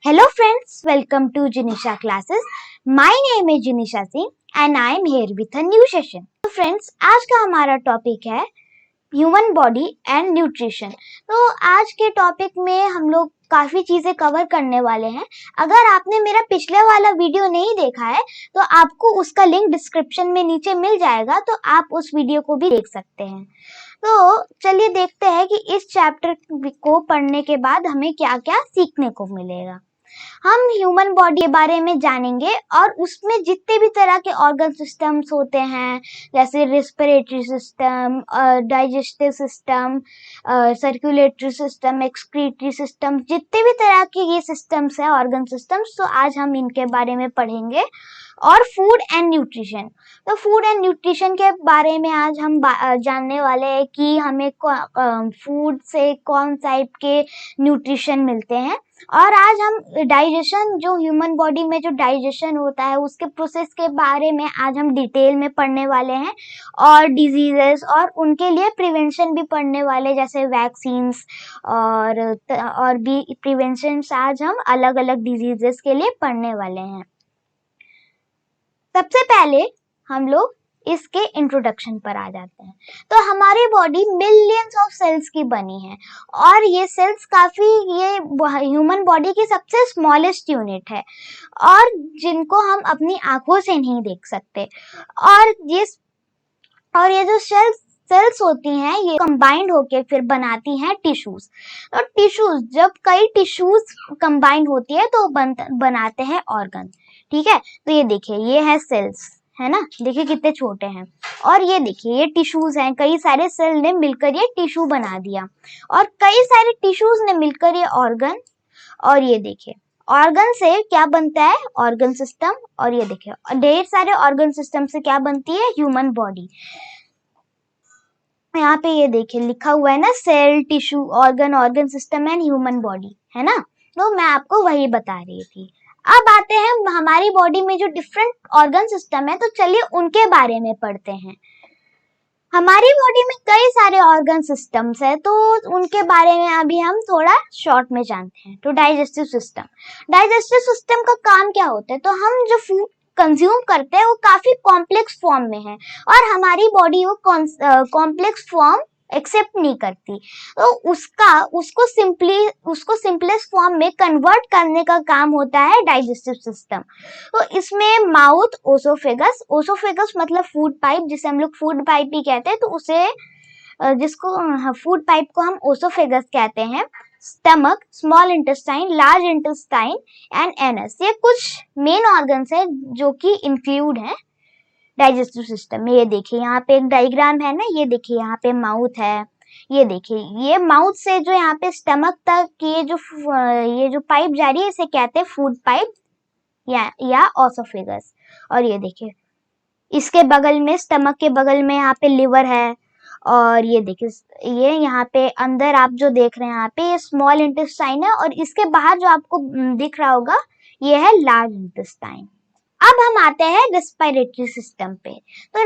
Hello friends, welcome to Janisha classes. My name is Janisha Singh and I am here with a new session. तो friends, आज का हमारा topic है human body and nutrition. तो आज के topic में हम लोग काफी चीजें कवर करने वाले हैं। अगर आपने मेरा पिछले वाला वीडियो नहीं देखा है तो आपको उसका लिंक डिस्क्रिप्शन में नीचे मिल जाएगा, तो आप उस वीडियो को भी देख सकते हैं। तो चलिए देखते हैं कि इस चैप्टर को पढ़ने के बाद हमें क्या क्या सीखने को मिलेगा। हम ह्यूमन बॉडी के बारे में जानेंगे और उसमें जितने भी तरह के ऑर्गन सिस्टम्स होते हैं, जैसे respiratory system, digestive system, circulatory system, excretory system, जितने भी तरह के ये सिस्टम्स हैं ऑर्गन सिस्टम्स, तो आज हम इनके बारे में पढ़ेंगे। और फूड एंड न्यूट्रिशन, तो फूड एंड न्यूट्रिशन के बारे में आज हम जानने वाले हैं कि हमें फूड से कौन टाइप के न्यूट्रिशन मिलते हैं। और आज हम डाइजेशन, जो ह्यूमन बॉडी में जो डाइजेशन होता है उसके प्रोसेस के बारे में आज हम डिटेल में पढ़ने वाले हैं। और डिजीजेस और उनके लिए प्रिवेंशन भी पढ़ने वाले, जैसे वैक्सीन्स और भी प्रिवेंशन आज हम अलग अलग डिजीजेस के लिए पढ़ने वाले हैं। सबसे पहले हम लोग इसके इंट्रोडक्शन पर आ जाते हैं। तो हमारी बॉडी मिलियंस ऑफ सेल्स की बनी है और ये सेल्स ये ह्यूमन बॉडी की सबसे स्मॉलेस्ट यूनिट है और जिनको हम अपनी आंखों से नहीं देख सकते। और ये जो सेल्स होती हैं ये कंबाइंड होके फिर बनाती हैं टिश्यूज। और टिश्यूज, जब कई टिश्यूज कंबाइंड होती है तो बनाते हैं ऑर्गन। ठीक है, तो ये देखिए, ये है सेल्स, है ना, देखिए कितने छोटे हैं। और ये देखिए, ये टिश्यूज हैं, कई सारे सेल ने मिलकर ये टिश्यू बना दिया और कई सारे टिश्यूज ने मिलकर ये ऑर्गन। और ये देखिए, ऑर्गन से क्या बनता है, ऑर्गन सिस्टम। और ये देखिए, ढेर सारे ऑर्गन सिस्टम से क्या बनती है, ह्यूमन बॉडी। यहाँ पे ये देखिए लिखा हुआ है ना, cell, tissue, organ system and human body, है ना। तो मैं आपको वही बता रही थी। अब आते हैं हमारी बॉडी में जो डिफरेंट ऑर्गन सिस्टम है, तो चलिए उनके बारे में पढ़ते हैं। हमारी बॉडी में कई सारे ऑर्गन सिस्टम्स है, तो उनके बारे में अभी हम थोड़ा शॉर्ट में जानते हैं। तो डाइजेस्टिव सिस्टम का काम क्या होता है, तो हम जो फूड कंज्यूम करते हैं वो काफी कॉम्प्लेक्स फॉर्म में है और हमारी बॉडी वो कॉम्प्लेक्स फॉर्म एक्सेप्ट नहीं करती, तो उसको सिंपलेस्ट फॉर्म में कन्वर्ट करने का काम होता है डाइजेस्टिव सिस्टम। तो इसमें माउथ, ओसोफेगस मतलब फूड पाइप, जिसे हम लोग फूड पाइप ही कहते हैं, तो उसे फूड पाइप को हम ओसोफेगस कहते हैं। Stomach, small intestine, large intestine and anus, ये कुछ मेन ऑर्गन्स है जो कि इंक्लूड है डाइजेस्टिव सिस्टम में। ये देखिए यहाँ पे एक डायग्राम है ना, ये देखिए यहाँ पे माउथ है, ये देखिए, ये माउथ से जो यहाँ पे स्टमक तक ये जो पाइप जा रही है इसे कहते हैं फूड पाइप या ओसोफेगस। और ये देखिए, इसके बगल में, स्टमक के बगल में यहाँ पे लिवर है। और ये देखिए, ये यहाँ पे अंदर आप जो देख रहे हैं यहाँ पे, ये स्मॉल इंटेस्टाइन है और इसके बाहर जो आपको दिख रहा होगा ये है लार्ज इंटेस्टाइन। अब हम आते हैं रेस्पिरेटरी सिस्टम पे। तो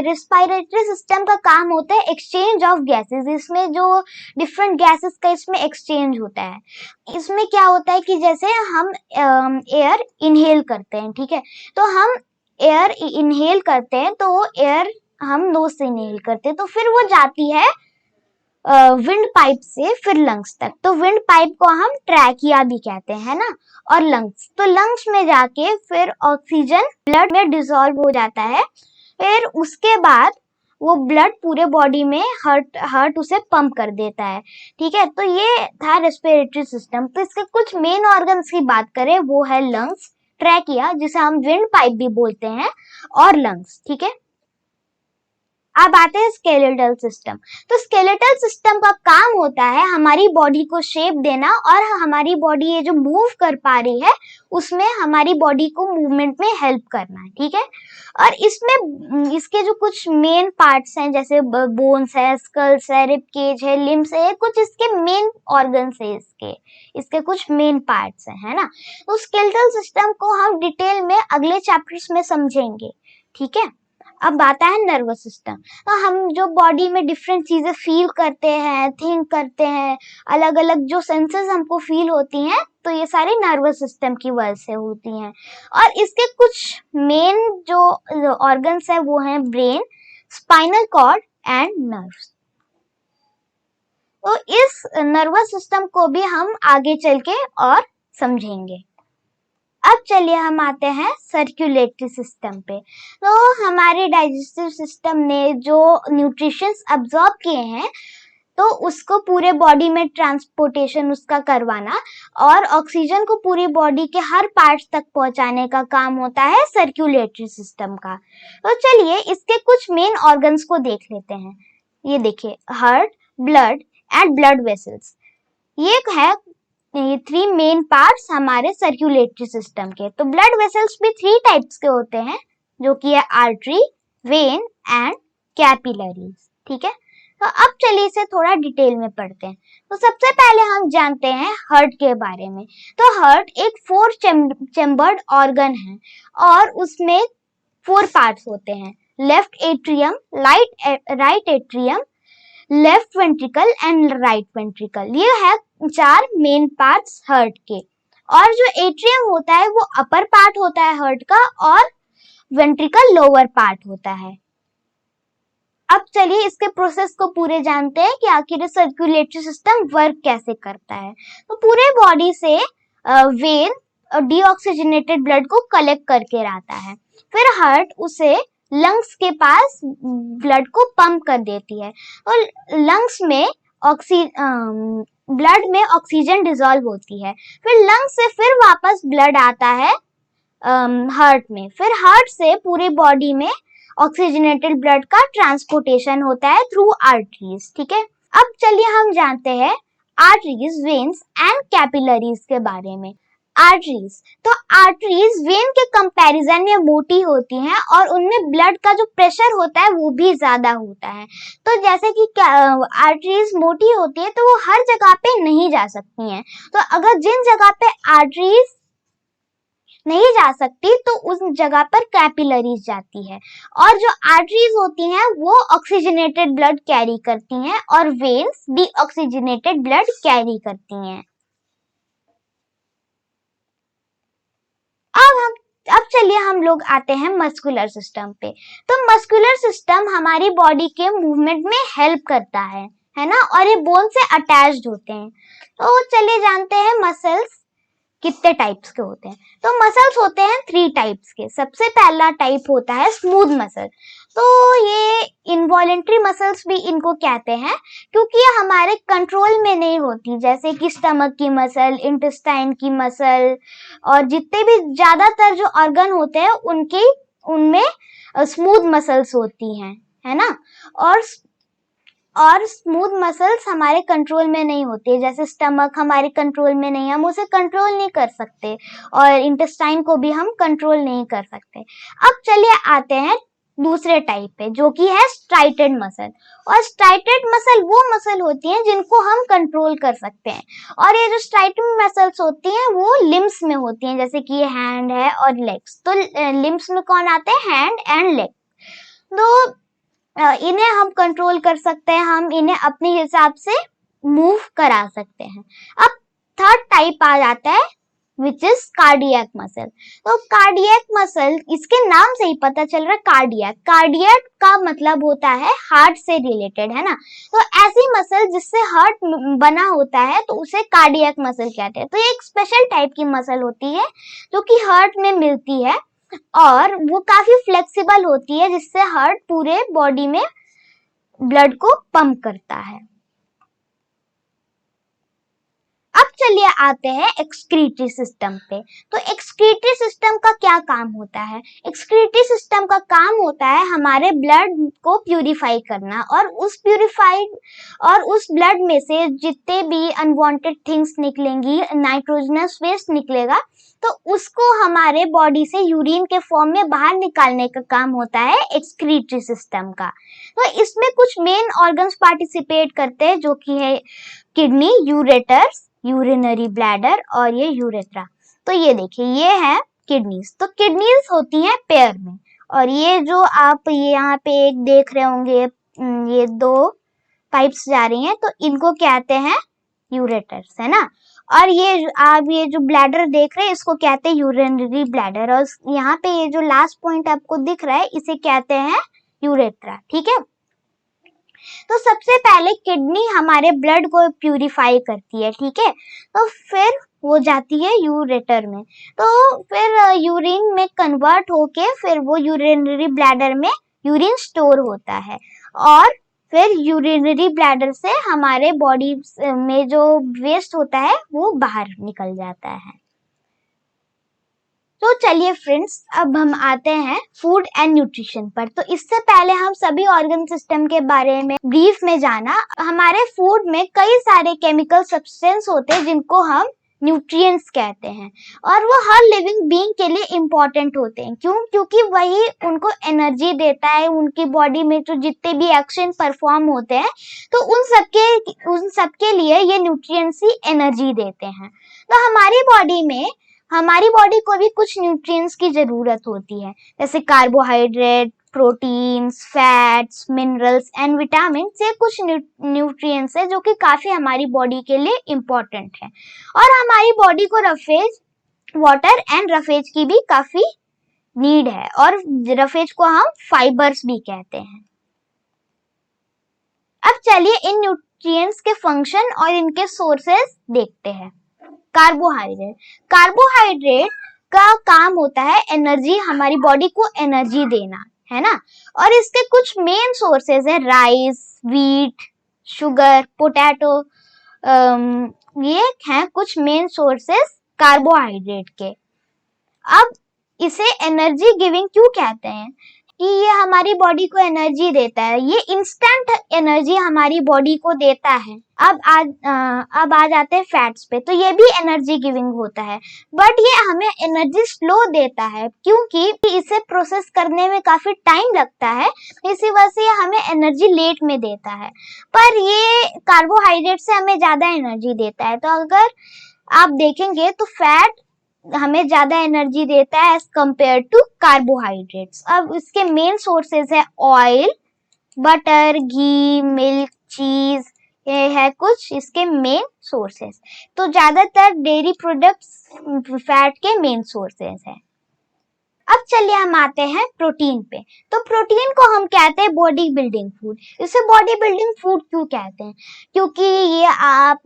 रेस्पिरेटरी सिस्टम का काम होता है एक्सचेंज ऑफ गैसेस। इसमें जो डिफरेंट गैसेस का इसमें एक्सचेंज होता है। इसमें क्या होता है कि जैसे हम एयर इनहेल करते हैं, ठीक है, तो हम एयर इनहेल करते हैं तो वो एयर हम नोज से इनहेल करते हैं, तो फिर वो जाती है विंड पाइप से फिर लंग्स तक। तो विंड पाइप को हम ट्रैकिया भी कहते हैं ना। और लंग्स, तो लंग्स में जाके फिर ऑक्सीजन ब्लड में डिसॉल्व हो जाता है, फिर उसके बाद वो ब्लड पूरे बॉडी में हार्ट उसे पंप कर देता है। ठीक है, तो ये था रेस्पिरेटरी सिस्टम। तो इसके कुछ मेन ऑर्गन्स की बात करें, वो है लंग्स, ट्रैकिया जिसे हम विंड पाइप भी बोलते हैं, और लंग्स। ठीक है, अब आते हैं स्केलेटल सिस्टम। तो स्केलेटल सिस्टम का काम होता है हमारी बॉडी को शेप देना और हमारी बॉडी ये जो मूव कर पा रही है उसमें हमारी बॉडी को मूवमेंट में हेल्प करना है। ठीक है, और इसमें इसके जो कुछ मेन पार्ट्स हैं, जैसे बोन्स है, स्कल्स है, रिब केज है, लिम्स है, कुछ इसके मेन ऑर्गन्स है, इसके कुछ मेन पार्ट्स हैं, है ना। तो स्केलेटल सिस्टम को हम डिटेल में अगले चैप्टर्स में समझेंगे। ठीक है, अब आता है नर्वस सिस्टम। तो हम जो बॉडी में डिफरेंट चीजें फील करते हैं, थिंक करते हैं, अलग अलग जो सेंसेस हमको फील होती हैं, तो ये सारी नर्वस सिस्टम की वजह से होती हैं। और इसके कुछ मेन जो ऑर्गन्स है वो हैं brain, spinal cord and nerves. तो इस नर्वस सिस्टम को भी हम आगे चल के और समझेंगे। अब चलिए हम आते हैं सर्कुलेटरी सिस्टम पे। तो हमारे डाइजेस्टिव सिस्टम ने जो न्यूट्रिशंस अब्सॉर्ब किए हैं तो उसको पूरे बॉडी में ट्रांसपोर्टेशन उसका करवाना और ऑक्सीजन को पूरी बॉडी के हर पार्ट तक पहुंचाने का काम होता है सर्कुलेटरी सिस्टम का। तो चलिए इसके कुछ मेन ऑर्गन्स को देख लेते हैं। ये देखिए, heart, blood and blood vessels, ये है ये 3 मेन पार्ट्स हमारे सर्कुलेटरी सिस्टम के। तो ब्लड वेसल्स भी 3 टाइप्स के होते हैं, जो कि है आर्टरी, वेन एंड कैपिलरीज। ठीक है, तो अब चलिए इसे थोड़ा डिटेल में पढ़ते हैं। तो सबसे पहले हम जानते हैं हार्ट के बारे में। तो हार्ट एक 4 चैम्बर्ड ऑर्गन है और उसमें 4 पार्ट्स होते हैं, left atrium, right atrium, left ventricle and right ventricle. ये है 4 मेन पार्ट्स हार्ट के। और जो एट्रियम होता है वो अपर पार्ट होता है हार्ट का और वेंट्रिकल लोअर पार्ट होता है। अब चलिए इसके प्रोसेस को पूरे जानते हैं कि आखिर सर्कुलेटरी सिस्टम वर्क कैसे करता है। तो पूरे बॉडी से वेन डीऑक्सीजनेटेड ब्लड को कलेक्ट करके लाता है, फिर हार्ट उसे लंग्स के पास ब्लड को पंप कर देती है और लंग्स में ब्लड में ऑक्सीजन डिसॉल्व होती है। फिर लंग्स से फिर वापस ब्लड आता है हार्ट में, फिर हार्ट से पूरी बॉडी में ऑक्सीजनेटेड ब्लड का ट्रांसपोर्टेशन होता है थ्रू आर्टरीज। ठीक है, अब चलिए हम जानते हैं आर्टरीज, वेन्स एंड कैपिलरीज के बारे में। आर्टरीज, तो आर्टरीज वेन के कंपैरिजन में मोटी होती हैं और उनमें ब्लड का जो प्रेशर होता है वो भी ज्यादा होता है। तो जैसे कि आर्टरीज मोटी होती है तो वो हर जगह पे नहीं जा सकती हैं। तो अगर जिन जगह पे आर्टरीज नहीं जा सकती तो उस जगह पर कैपिलरीज जाती है। और जो आर्टरीज होती हैं वो ऑक्सीजनेटेड ब्लड कैरी करती हैं और वेन्स डीऑक्सीजनेटेड ब्लड कैरी करती हैं। अब चलिए हम लोग आते हैं मस्कुलर सिस्टम पे। तो मस्कुलर सिस्टम हमारी बॉडी के मूवमेंट में हेल्प करता है ना, और ये बोन से अटैच्ड होते हैं। तो चलिए जानते हैं मसल्स कितने टाइप्स के होते हैं। तो मसल्स होते हैं 3 टाइप्स के। सबसे पहला टाइप होता है स्मूथ मसल। तो ये इनवॉलेंट्री मसल्स भी इनको कहते हैं क्योंकि ये हमारे कंट्रोल में नहीं होती, जैसे कि स्टमक की मसल, इंटेस्टाइन की मसल और जितने भी ज्यादातर जो ऑर्गन होते हैं उनमें स्मूथ मसल्स होती हैं, है ना। और स्मूथ मसल्स हमारे कंट्रोल में नहीं होते, जैसे स्टमक हमारे कंट्रोल में नहीं, हम उसे कंट्रोल नहीं कर सकते और इंटेस्टाइन को भी हम कंट्रोल नहीं कर सकते। अब चलिए आते हैं दूसरे टाइप पे, जो कि है स्ट्राइटेड मसल। और स्ट्राइटेड मसल वो मसल होती हैं जिनको हम कंट्रोल कर सकते हैं। और ये जो स्ट्राइटेड मसल्स होती हैं वो लिम्स में होती हैं, जैसे कि ये हैंड है और लेग्स। तो लिम्स में कौन आते हैं? Hand and leg. तो इन्हें हम कंट्रोल कर सकते हैं, हम इन्हें अपने हिसाब से मूव करा सकते हैं। अब थर्ड टाइप आ जाता है विच इज कार्डियक मसल। तो कार्डियक मसल, इसके नाम से ही पता चल रहा है कार्डियक। कार्डियक का मतलब होता है हार्ट से रिलेटेड, है ना। तो ऐसी मसल जिससे हार्ट बना होता है तो उसे कार्डियक मसल कहते हैं। तो ये एक स्पेशल टाइप की मसल होती है जो कि हार्ट में मिलती है और वो काफी फ्लेक्सिबल होती है, जिससे हार्ट पूरे बॉडी में ब्लड को पंप करता है। अब चलिए आते हैं एक्सक्रीटरी सिस्टम पे। तो एक्सक्रीटरी सिस्टम का क्या काम होता है? एक्सक्रीटरी सिस्टम का काम होता है हमारे ब्लड को प्यूरिफाई करना और उस ब्लड में से जितने भी अनवांटेड थिंग्स निकलेंगी, नाइट्रोजनस वेस्ट निकलेगा, तो उसको हमारे बॉडी से यूरिन के फॉर्म में बाहर निकालने का काम होता है एक्सक्रीटरी सिस्टम का। तो इसमें कुछ मेन ऑर्गन्स पार्टिसिपेट करते हैं, जो कि है किडनी, यूरेटर्स, यूरिनरी ब्लैडर और ये यूरेथ्रा। तो ये देखिए, ये है किडनीज। तो किडनीज होती हैं पेयर में और ये जो आप यहाँ पे एक देख रहे होंगे, ये 2 पाइप्स जा रही हैं, तो इनको कहते हैं यूरेटर्स, है ना। और ये आप ये जो ब्लैडर देख रहे हैं इसको कहते हैं यूरिनरी ब्लैडर, और यहाँ पे ये जो लास्ट पॉइंट आपको दिख रहा है इसे कहते हैं यूरेट्रा, ठीक है। तो सबसे पहले किडनी हमारे ब्लड को प्यूरिफाई करती है, ठीक है, तो फिर वो जाती है यूरेटर में, तो फिर यूरिन में कन्वर्ट होके फिर वो यूरिनरी ब्लैडर में यूरिन स्टोर होता है, और फिर यूरिनरी ब्लैडर से हमारे बॉडी में जो वेस्ट होता है वो बाहर निकल जाता है। तो चलिए फ्रेंड्स, अब हम आते हैं फूड एंड न्यूट्रिशन पर। तो इससे पहले हम सभी ऑर्गन सिस्टम के बारे में ब्रीफ में जाना। हमारे फूड में कई सारे केमिकल सब्सटेंस होते हैं जिनको हम न्यूट्रिएंट्स कहते हैं, और वो हर लिविंग बीइंग के लिए इम्पोर्टेंट होते हैं। क्यों? क्योंकि वही उनको एनर्जी देता है, उनकी बॉडी में जो जितने भी एक्शन परफॉर्म होते हैं तो उन सबके लिए ये न्यूट्रिएंट्स ही एनर्जी देते हैं। तो हमारी बॉडी को भी कुछ न्यूट्रिएंट्स की जरूरत होती है, जैसे carbohydrate, proteins, fats, minerals and vitamin. ये कुछ न्यूट्रिएंट्स है जो कि काफी हमारी बॉडी के लिए इम्पोर्टेंट है, और हमारी बॉडी को रफेज, वाटर एंड रफेज की भी काफी नीड है, और रफेज को हम फाइबर्स भी कहते हैं। अब चलिए इन न्यूट्रिएंट्स के फंक्शन और इनके सोर्सेस देखते हैं। कार्बोहाइड्रेट का काम होता है एनर्जी, हमारी बॉडी को एनर्जी देना, है ना। और इसके कुछ मेन सोर्सेज है राइस, व्हीट, शुगर, पोटैटो। ये हैं कुछ मेन सोर्सेज कार्बोहाइड्रेट के। अब इसे एनर्जी गिविंग क्यों कहते हैं? कि ये हमारी बॉडी को एनर्जी देता है, ये इंस्टेंट एनर्जी हमारी बॉडी को देता है। अब आ जाते हैं फैट्स पे। तो ये भी एनर्जी गिविंग होता है, बट ये हमें एनर्जी स्लो देता है, क्योंकि इसे प्रोसेस करने में काफी टाइम लगता है, इसी वजह से ये हमें एनर्जी लेट में देता है। पर ये कार्बोहाइड्रेट से हमें ज्यादा एनर्जी देता है। तो अगर आप देखेंगे तो फैट हमें ज्यादा एनर्जी देता है एज कंपेयर टू कार्बोहाइड्रेट्स। अब इसके मेन सोर्सेज है oil, butter, ghee, milk, cheese, ये है कुछ इसके मेन सोर्सेज। तो ज्यादातर डेयरी प्रोडक्ट्स फैट के मेन सोर्सेज है। अब चलिए हम आते हैं प्रोटीन पे। तो प्रोटीन को हम कहते हैं बॉडी बिल्डिंग फूड। इसे बॉडी बिल्डिंग फूड क्यों कहते हैं? क्योंकि ये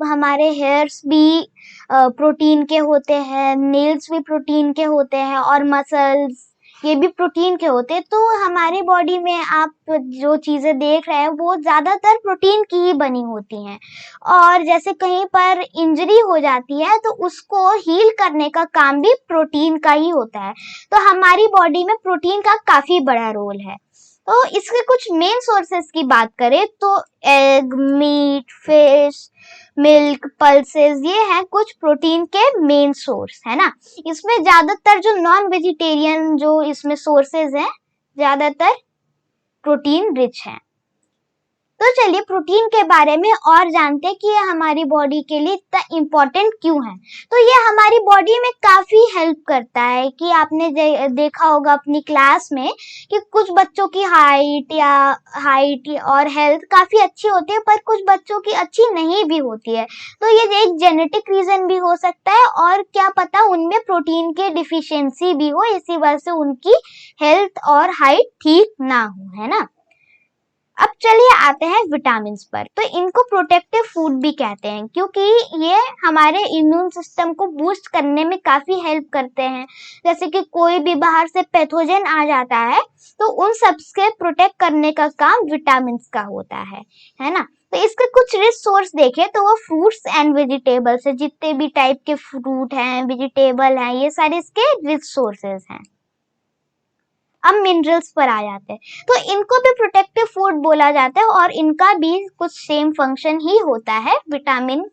हमारे हेयर्स भी प्रोटीन के होते हैं, नेल्स भी प्रोटीन के होते हैं, और मसल्स ये भी प्रोटीन के होते हैं। तो हमारी बॉडी में आप जो चीजें देख रहे हैं वो ज्यादातर प्रोटीन की ही बनी होती हैं, और जैसे कहीं पर इंजरी हो जाती है तो उसको हील करने का काम भी प्रोटीन का ही होता है। तो हमारी बॉडी में प्रोटीन का काफी बड़ा रोल है। तो इसके कुछ मेन सोर्सेस की बात करें तो egg, meat, fish, milk, pulses, ये हैं कुछ प्रोटीन के मेन सोर्स, है ना। इसमें ज्यादातर जो नॉन वेजिटेरियन जो इसमें सोर्सेज हैं ज्यादातर प्रोटीन रिच हैं। तो चलिए प्रोटीन के बारे में और जानते हैं कि ये हमारी बॉडी के लिए इतना इम्पोर्टेंट क्यों है। तो ये हमारी बॉडी में काफी हेल्प करता है। कि आपने देखा होगा अपनी क्लास में कि कुछ बच्चों की हाइट और हेल्थ काफी अच्छी होती है, पर कुछ बच्चों की अच्छी नहीं भी होती है। तो ये एक जेनेटिक रीजन भी हो सकता है, और क्या पता उनमें प्रोटीन की डिफिशियंसी भी हो, इसी वजह से उनकी हेल्थ और हाइट ठीक ना हो, है ना। अब चलिए आते हैं विटामिन पर। तो इनको प्रोटेक्टिव फूड भी कहते हैं, क्योंकि ये हमारे इम्यून सिस्टम को बूस्ट करने में काफी हेल्प करते हैं। जैसे कि कोई भी बाहर से पैथोजन आ जाता है तो उन सबसे प्रोटेक्ट करने का काम विटामिन का होता है ना। तो इसके कुछ रिच सोर्स देखें तो वो फ्रूट्स एंड वेजिटेबल्स है। जितने भी टाइप के फ्रूट हैं, वेजिटेबल हैं, ये सारे इसके रिच सोर्सेज हैं। अब मिनरल्स पर आ जाते हैं। तो इनको भी प्रोटेक्टिव फूड बोला जाता है, और इनका भी कुछ सेम फंक्शन ही होता है, विटामिन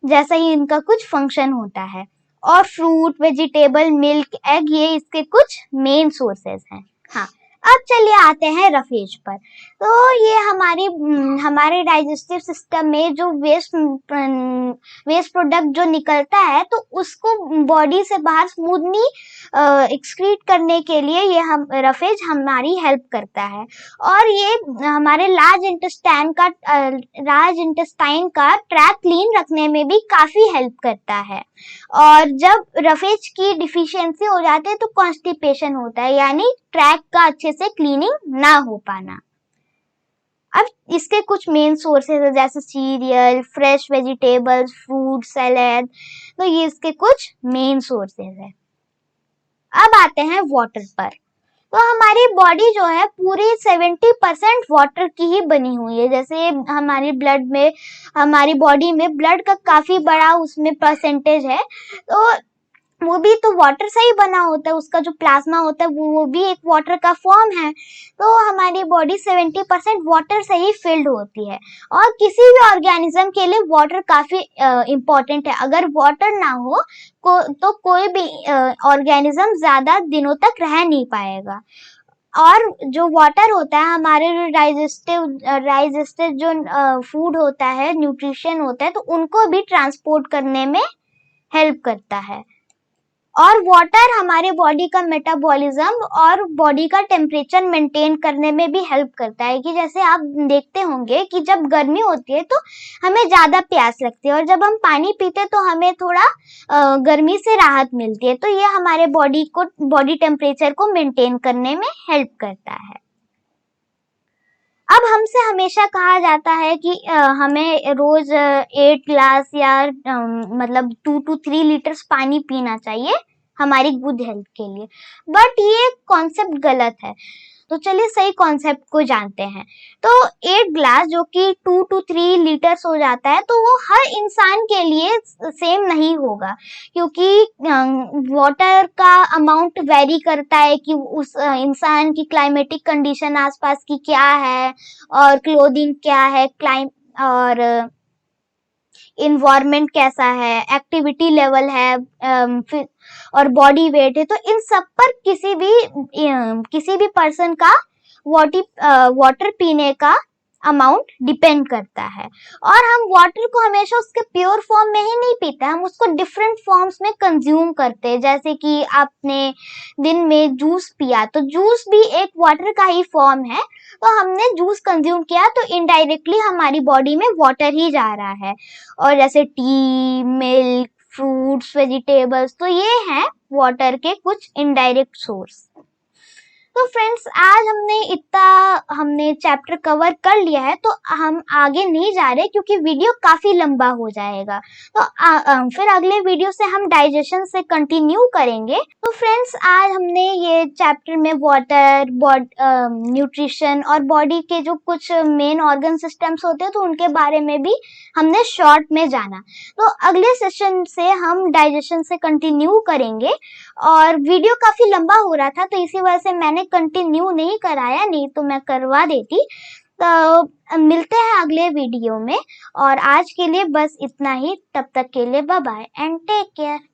जैसा ही इनका कुछ फंक्शन होता है। और फ्रूट, वेजिटेबल, मिल्क, एग, ये इसके कुछ मेन सोर्सेज हैं। हाँ, अब चलिए आते हैं रफेज पर। तो ये हमारे डाइजेस्टिव सिस्टम में जो वेस्ट प्रोडक्ट जो निकलता है तो उसको बॉडी से बाहर स्मूथली एक्सक्रीट करने के लिए ये हम रफेज हमारी हेल्प करता है। और ये हमारे लार्ज इंटेस्टाइन का ट्रैक क्लीन रखने में भी काफी हेल्प करता है। और जब रफेज की डिफिशियंसी हो जाती है तो कॉन्स्टिपेशन होता है, यानी ट्रैक का अच्छे से क्लीनिंग ना हो पाना। अब इसके कुछ मेन सोर्सेज है जैसे serial, fresh vegetables, fruit, salad, तो ये इसके कुछ मेन सोर्सेज है। अब आते हैं वाटर पर। तो हमारी बॉडी जो है पूरी 70% वाटर की ही बनी हुई है। जैसे हमारी बॉडी में ब्लड का काफी बड़ा उसमें परसेंटेज है, तो वो भी तो वाटर से ही बना होता है। उसका जो प्लाज्मा होता है वो भी एक वाटर का फॉर्म है। तो हमारी बॉडी 70% वाटर से ही फिल्ड होती है। और किसी भी ऑर्गेनिज्म के लिए वाटर काफी इम्पोर्टेंट है। अगर वाटर ना हो तो कोई भी ऑर्गेनिज्म ज्यादा दिनों तक रह नहीं पाएगा। और जो वाटर होता है हमारे डाइजेस्टिव जो फूड होता है, न्यूट्रिशन होता है, तो उनको भी ट्रांसपोर्ट करने में हेल्प करता है। और वाटर हमारे बॉडी का मेटाबॉलिज्म और बॉडी का टेम्परेचर मेंटेन करने में भी हेल्प करता है। कि जैसे आप देखते होंगे कि जब गर्मी होती है तो हमें ज्यादा प्यास लगती है, और जब हम पानी पीते हैं तो हमें थोड़ा गर्मी से राहत मिलती है। तो ये हमारे बॉडी टेम्परेचर को मेंटेन करने में हेल्प करता है। अब हमसे हमेशा कहा जाता है कि हमें रोज 8 ग्लास या मतलब 2 to 3 लीटर्स पानी पीना चाहिए हमारी गुड हेल्थ के लिए। बट ये कॉन्सेप्ट गलत है। तो चलिए सही कॉन्सेप्ट को जानते हैं। तो 8 ग्लास जो कि 2 to 3 लीटर्स हो जाता है, तो वो हर इंसान के लिए सेम नहीं होगा, क्योंकि वाटर का अमाउंट वेरी करता है कि उस इंसान की क्लाइमेटिक कंडीशन आसपास की क्या है, और क्लोथिंग क्या है, और इन्वायरमेंट कैसा है, एक्टिविटी लेवल है, और बॉडी वेट है। तो इन सब पर किसी भी पर्सन का वाटर पीने का अमाउंट डिपेंड करता है। और हम वाटर को हमेशा उसके प्योर फॉर्म में ही नहीं पीते, हम उसको डिफरेंट फॉर्म्स में कंज्यूम करते हैं। जैसे कि आपने दिन में जूस पिया, तो जूस भी एक वाटर का ही फॉर्म है। तो हमने जूस कंज्यूम किया तो इनडायरेक्टली हमारी बॉडी में वाटर ही जा रहा है। और जैसे टी, मिल्क, फ्रूट्स, वेजिटेबल्स, तो ये हैं वाटर के कुछ इनडायरेक्ट सोर्स। तो फ्रेंड्स, आज हमने चैप्टर कवर कर लिया है, तो हम आगे नहीं जा रहे क्योंकि वीडियो काफी लंबा हो जाएगा। तो फिर अगले वीडियो से हम डाइजेशन से कंटिन्यू करेंगे। तो फ्रेंड्स, आज हमने ये चैप्टर में वाटर, न्यूट्रिशन और बॉडी के जो कुछ मेन ऑर्गन सिस्टम्स होते हैं तो उनके बारे में भी हमने शॉर्ट में जाना। तो अगले सेशन से हम डाइजेशन से कंटिन्यू करेंगे। और वीडियो काफी लंबा हो रहा था तो इसी वजह से मैंने कंटिन्यू नहीं कराया, नहीं तो मैं करवा देती। तो मिलते हैं अगले वीडियो में, और आज के लिए बस इतना ही। तब तक के लिए bye bye and take care.